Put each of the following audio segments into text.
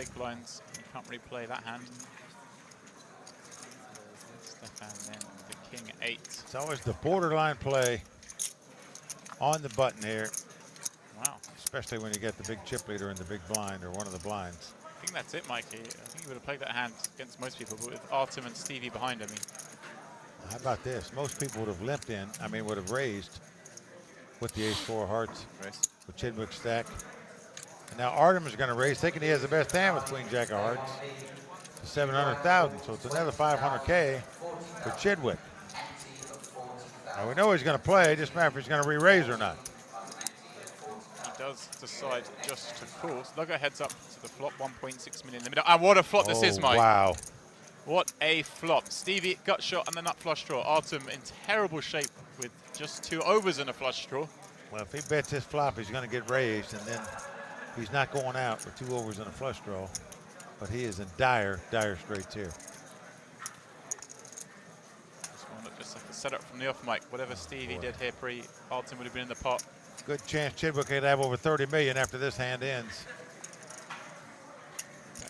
big blinds. You can't really play that hand. Stefan then the king 8. It's always the borderline play on the button here. Wow. Especially when you get the big chip leader in the big blind or one of the blinds. I think that's it, Mikey. I think he would have played that hand against most people, but with Artem and Stevie behind him. How about this? Most people would have limped in, would have raised with the ace-4 hearts, with Chidwick stack. And now Artem is going to raise, thinking he has the best hand with queen jack of hearts, to 700,000. So it's another 500K for Chidwick. Now we know he's going to play, just matter if he's going to re-raise or not. He does decide just to call. So Lugger heads up to the flop, 1.6 million in the middle. And what a flop this is, Mike. Wow. What a flop. Stevie gut shot and the nut flush draw. Artem in terrible shape with just 2 overs and a flush draw. Well, if he bets his flop, he's going to get raised, and then he's not going out with 2 overs and a flush draw. But he is in dire straits here. This one looked just like a setup from the off, Mike. Whatever Stevie did here Artem would have been in the pot. Good chance Chidwick could have over 30 million after this hand ends.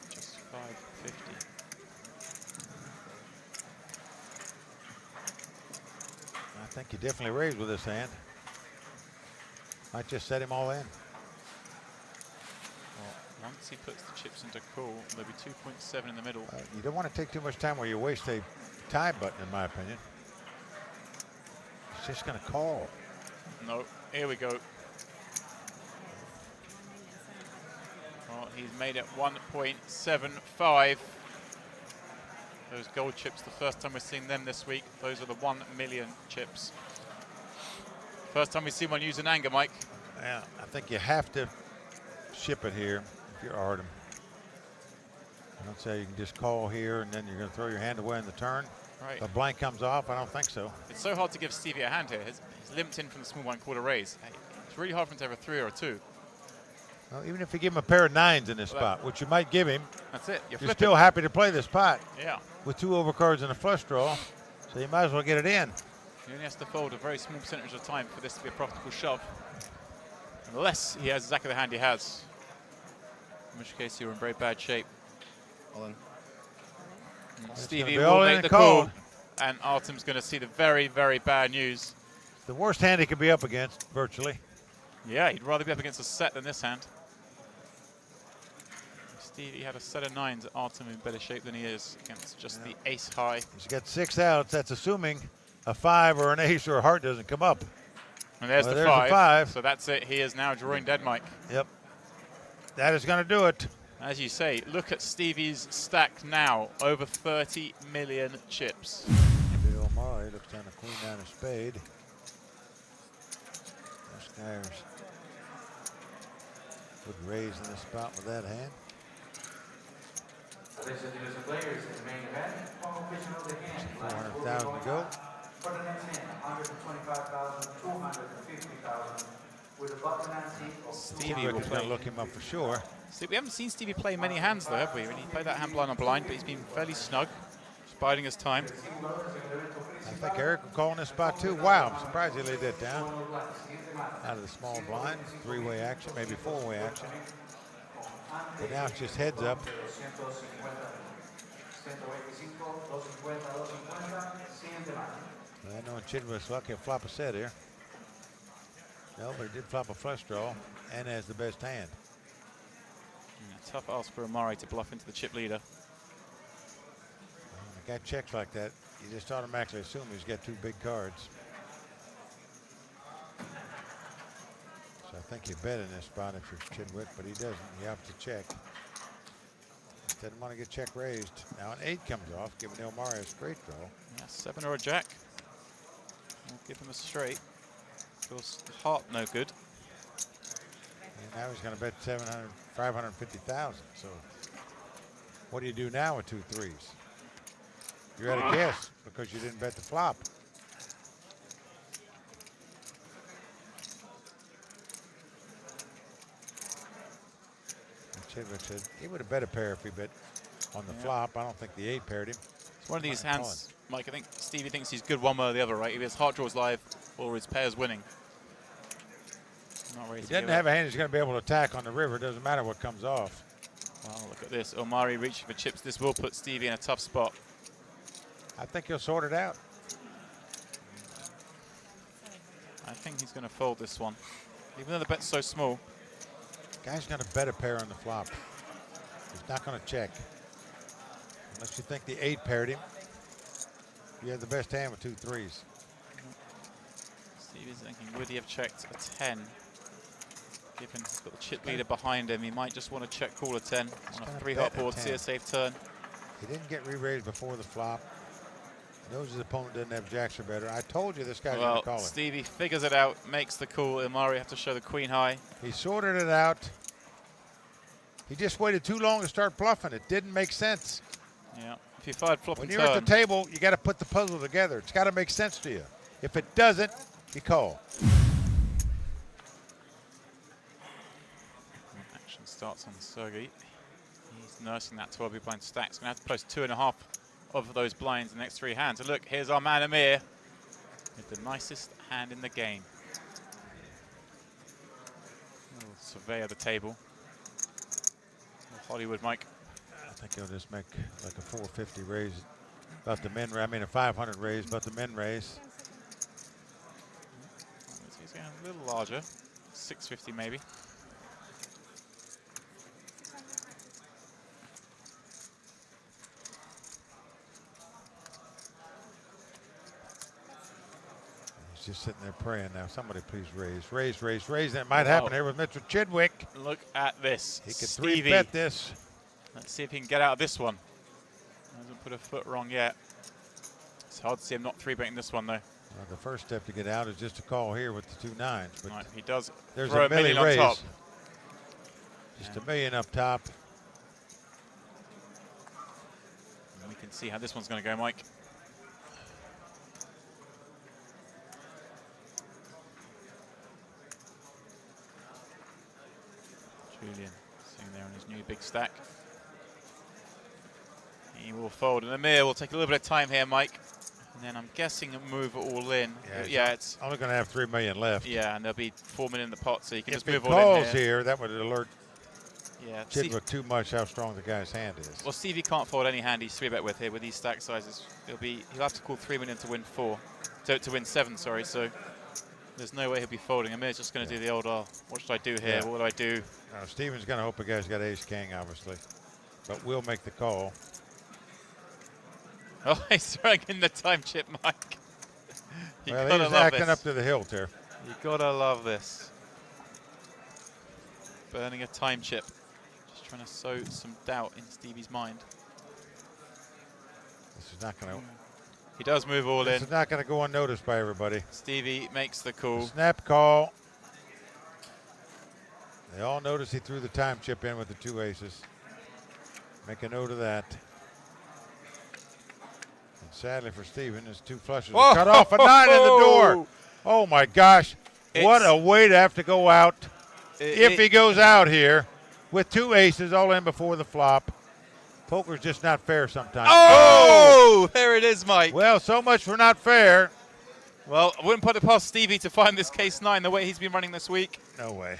Just 550. I think he definitely raised with this hand. Might just set him all in. Well, once he puts the chips into call, there'll be 2.7 in the middle. You don't want to take too much time where you waste a tie button, in my opinion. It's just going to call. No, here we go. Well, he's made it 1.75. Those gold chips, the first time we're seeing them this week. Those are the 1 million chips. First time we see one using anger, Mike. Yeah, I think you have to ship it here if you're Artem. I don't say you can just call here and then you're going to throw your hand away in the turn. Right. The blank comes off. I don't think so. It's so hard to give Stevie a hand here. He's limped in from the small 1/4 raise. It's really hard for him to have a 3 or a 2. Well, even if you give him a pair of 9s in this spot, which you might give him, that's it. You're still happy to play this pot. Yeah. With 2 overcards and a flush draw, so you might as well get it in. He only has to fold a very small percentage of the time for this to be a profitable shove. Unless he has exactly the hand he has. In which case you're in very bad shape. All in. Stevie will make the call. And Artem's going to see the very, very bad news. The worst hand he could be up against, virtually. Yeah, he'd rather be up against a set than this hand. Stevie had a set of 9s. Artem in better shape than he is against just the ace high. He's got 6 outs. That's assuming a 5 or an ace or a heart doesn't come up. And there's the 5. So that's it. He is now drawing dead, Mike. Yep. That is going to do it. As you say, look at Stevie's stack now. Over 30 million chips. Bill Murray looks down a queen down a spade. This guy's would raise in the spot with that hand. 400,000 to go. For the next hand, 125,000, 250,000. With a button and seat of Stevie is going to look him up for sure. See, we haven't seen Stevie play many hands though, have we? He played that hand blind on blind, but he's been fairly snug, just biding his time. I think Eric will call in this spot too. Wow, I'm surprised he laid that down. Out of the small blind, 3-way action, maybe 4-way action. But now it's just heads up. I know Chidwick's lucky to flop a set here. No, but he did flop a flush draw and has the best hand. Yeah, tough ask for Amari to bluff into the chip leader. When a guy checks like that, you just automatically assume he's got 2 big cards. So I think you bet in this spot if you're Chidwick, but he doesn't. You have to check. Doesn't want to get check raised. Now an 8 comes off, giving Elmari a straight draw. Yeah, 7 or a jack. We'll give him a straight. Feels heart no good. And now he's going to bet 550,000. So what do you do now with 2 3s? You're at a guess because you didn't bet the flop. And Chidwick said he would have bet a pair if he bet on the flop. I don't think the 8 paired him. It's one of these hands, Mike, I think Stevie thinks he's good one way or the other, right? If his heart draws live or his pair's winning. He doesn't have a hand he's going to be able to attack on the river. It doesn't matter what comes off. Well, look at this. Omari reaching for chips. This will put Stevie in a tough spot. I think he'll sort it out. I think he's going to fold this one. Even though the bet's so small. Guy's going to bet a pair on the flop. He's not going to check. Unless you think the 8 paired him. You have the best hand with 2 threes. Stevie's thinking, would he have checked a 10? Given he's got the chip leader behind him, he might just want to check call a 10 on a 3-hot board, see a safe turn. He didn't get re-raised before the flop. Knows his opponent doesn't have jacks or better. I told you this guy's going to call it. Stevie figures it out, makes the call. Omari have to show the queen high. He sorted it out. He just waited too long to start bluffing. It didn't make sense. Yeah, if you fired flop when and you're turn. at the table, you got to put the puzzle together. It's got to make sense to you. If it doesn't, you call. Action starts on Sergey. He's nursing that 12 big blind stack. He's going to have to post 2.5 of those blinds in the next 3 hands. And look, here's our man Amir with the nicest hand in the game. A little survey of the table. Hollywood, Mike. I think he'll just make like a 450 raise. About the min raise. I mean a 500 raise, but the min raise. He's going a little larger. 650 maybe. He's just sitting there praying now. Somebody please raise. Raise, raise, raise. That might happen here with Mr. Chidwick. Look at this. He could Stevie. 3-bet this. Let's see if he can get out of this one. Hasn't put a foot wrong yet. It's hard to see him not 3-betting this one though. Well, the first step to get out is just a call here with the 2 nines. But right, he does there's throw a million on raise. top. Just a million up top. And we can see how this one's going to go, Mike. Julian sitting there on his new big stack. He will fold, and Amir will take a little bit of time here, Mike. And then I'm guessing a move all in. Yeah, it's only going to have 3 million left. Yeah, and there'll be 4 million in the pot, so you can if just move he all in calls here, that would alert Chidwick too much how strong the guy's hand is. Well, Stevie can't fold any hand he's 3-bet with here with these stack sizes. He'll have to call 3 million to win 4, to win 7. Sorry. So there's no way he'll be folding. Amir's just going to do the old, what should I do here? Yeah. What do I do? Steven's going to hope the guy's got ace king, obviously, but we'll make the call. Oh, he's throwing in the time chip, Mike. Well, he's acting up to the hilt here. You gotta love this. Burning a time chip. Just trying to sow some doubt in Stevie's mind. This is not going to. He does move all in. This is not going to go unnoticed by everybody. Stevie makes the call. Snap call. They all notice he threw the time chip in with the 2 aces. Make a note of that. And sadly for Steven, his 2 flushes Whoa! cut off a 9 in the door. Oh my gosh. What a way to have to go out. If he goes out here with 2 aces all in before the flop. Poker's just not fair sometimes. Oh! There it is, Mike. Well, so much for not fair. Well, I wouldn't put it past Stevie to find this case 9 the way he's been running this week. No way.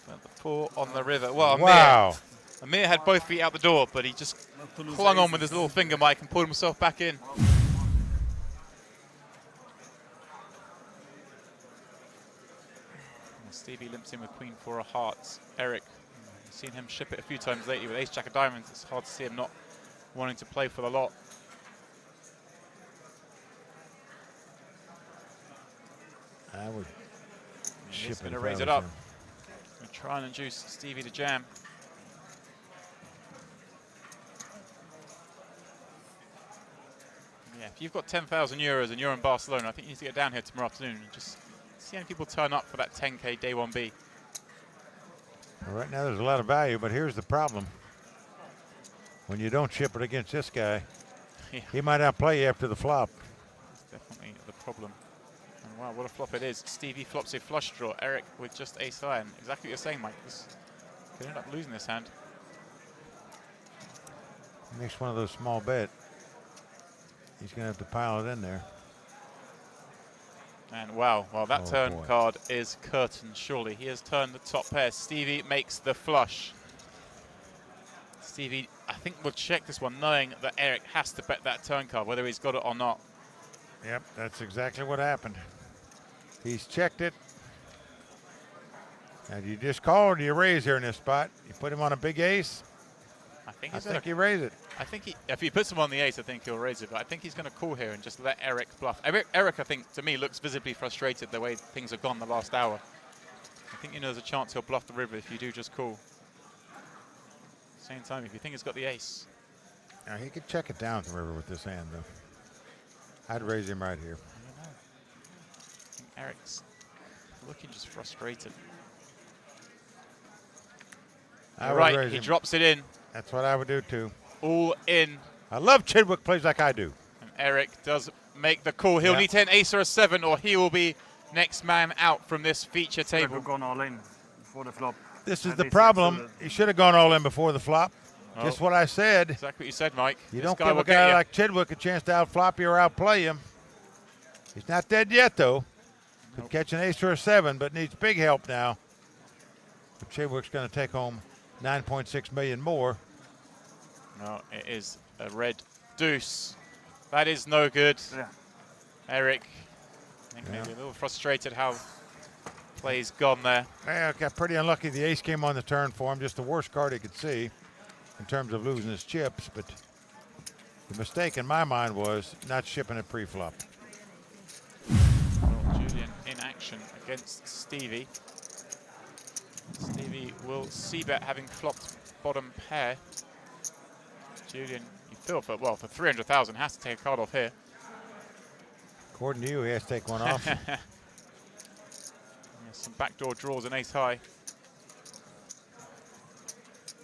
But the 4 on the river. Well, wow. Amir had both feet out the door, but he just clung on with his little finger, Mike, and pulled himself back in. Stevie limps in with Queen 4 of hearts. Eric, I've seen him ship it a few times lately with Ace Jack of diamonds. It's hard to see him not wanting to play for the lot. I would ship He's it. going to if I raise it was up. him. And try and induce Stevie to jam. Yeah, if you've got 10,000 euros and you're in Barcelona, I think you need to get down here tomorrow afternoon and just see how many people turn up for that 10K day 1B. Well, right now there's a lot of value, but here's the problem. When you don't chip it against this guy, he might outplay you after the flop. That's definitely the problem. And wow, what a flop it is. Stevie flops a flush draw. Eric with just ace high. And exactly what you're saying, Mike. This could end up losing this hand. He makes one of those small bet. He's going to have to pile it in there. And wow, well, that turn boy. card is curtain, surely. He has turned the top pair. Stevie makes the flush. Stevie, I think, will check this one, knowing that Eric has to bet that turn card, whether he's got it or not. Yep, that's exactly what happened. He's checked it. And you just call or do you raise here in this spot? You put him on a big ace? I think you raise it. I think if he puts him on the ace, I think he'll raise it. But I think he's going to call here and just let Eric bluff. Eric, I think, to me, looks visibly frustrated the way things have gone the last hour. I think there's a chance he'll bluff the river if you do just call. Same time, if you think he's got the ace. Now, he could check it down the river with this hand, though. I'd raise him right here. I don't know. I think Eric's looking just frustrated. Right, he drops it in. That's what I would do, too. All in. I love Chidwick plays like I do. And Eric does make the call. He'll need to hit an ace or a 7, or he will be next man out from this feature table. Have gone all in before the flop. This is the problem. He should have gone all in before the flop. Oh. Just what I said. Exactly what you said, Mike. You don't give a guy like Chidwick a chance to outflop you or outplay him. He's not dead yet, though. Could catch an ace or a 7, but needs big help now. But Chidwick's going to take home 9.6 million more. No, it is a red deuce. That is no good. Yeah. Eric, I think maybe a little frustrated how play's gone there. Yeah, got pretty unlucky. The ace came on the turn for him. Just the worst card he could see in terms of losing his chips. But the mistake in my mind was not shipping it pre-flop. Well, Julian in action against Stevie. Stevie will c-bet having flopped bottom pair. Julian, you feel for 300,000 has to take a card off here. According to you, he has to take one off. Yeah, some backdoor draws and ace high.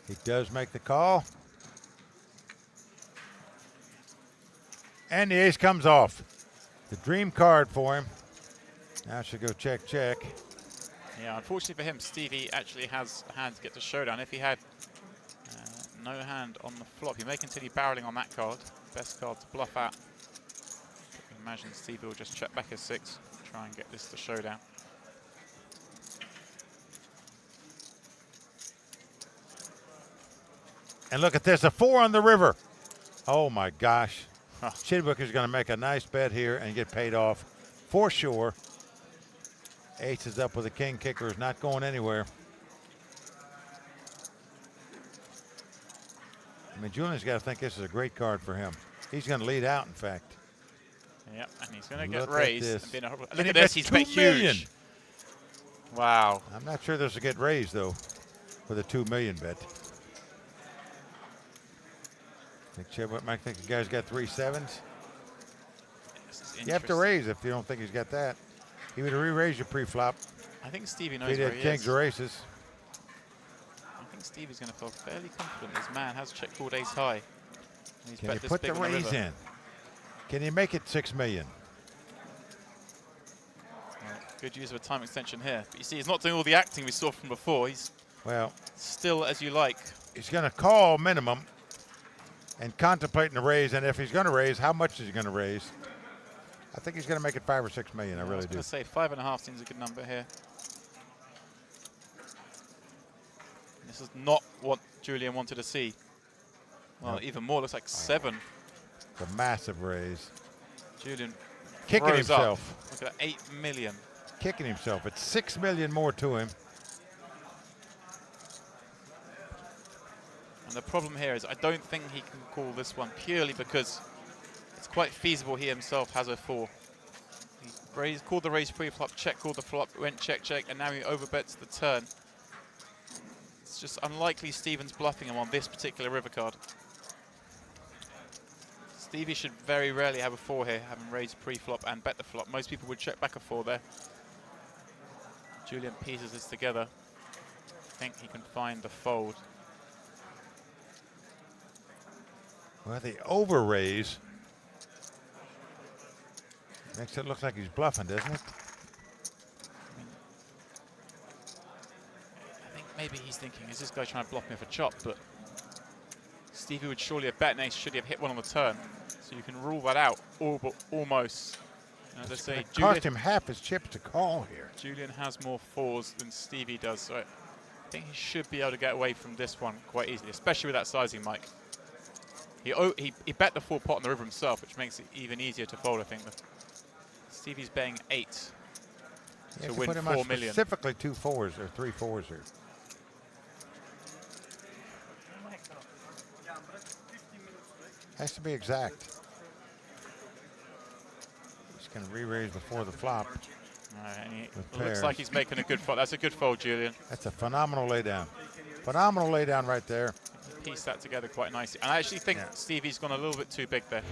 He does make the call. And the ace comes off. The dream card for him. Now should go check, check. Yeah, unfortunately for him, Stevie actually has a hand to get to showdown. If he had no hand on the flop, he may continue barreling on that card. Best card to bluff at. Imagine Stevie will just check back a 6, try and get this to showdown. And look at this, a 4 on the river. Oh my gosh. Chidwick is going to make a nice bet here and get paid off for sure. Ace is up with a king. Kicker is not going anywhere. I mean, Julian's got to think this is a great card for him. He's going to lead out, in fact. Yep, and he's going to get raised. Look at this, he's bet huge. Wow. I'm not sure this will get raised, though, with a 2 million bet. Think Chidwick might think the guy's got 3 7s. You have to raise if you don't think he's got that. He would re-raise your pre-flop. I think Stevie knows if he where did he kings is. or aces. I think Stevie's going to feel fairly confident. This man has check called ace high. He's Can you put the raise in? Can you make it 6 million? Well, good use of a time extension here. But you see, he's not doing all the acting we saw from before. He's still as you like. He's going to call minimum and contemplating the raise. And if he's going to raise, how much is he going to raise? I think he's going to make it 5 or 6 million. I really do. I was going to say 5.5 seems a good number here. This is not what Julian wanted to see. Well, even more. Looks like 7. It's a massive raise. Julian kicking himself. Up. Look at 8 million. Kicking himself. It's 6 million more to him. And the problem here is I don't think he can call this one purely because it's quite feasible he himself has a 4. He called the raise pre-flop, check called the flop, went check, check, and now he overbets the turn. It's just unlikely Steven's bluffing him on this particular river card. Stevie should very rarely have a 4 here, having raised pre-flop and bet the flop. Most people would check back a 4 there. Julian pieces this together. I think he can find the fold. Well, the over raise makes it look like he's bluffing, doesn't it? I think maybe he's thinking, is this guy trying to bluff me for chop? But Stevie would surely have bet an ace should he have hit one on the turn. So you can rule that out, but almost. And as I say, Julian cost him half his chips to call here. Julian has more 4s than Stevie does. So think he should be able to get away from this one quite easily, especially with that sizing, Mike. He bet the full pot on the river himself, which makes it even easier to fold, I think. Stevie's betting 8 to win 4 million. Specifically 2 fours or 3 fours here. Has to be exact. He's going to re-raise before the flop. And he looks like he's making a good fold. That's a good fold, Julian. That's a phenomenal laydown. Phenomenal laydown right there. Piece that together quite nicely. And I actually think Stevie's gone a little bit too big there.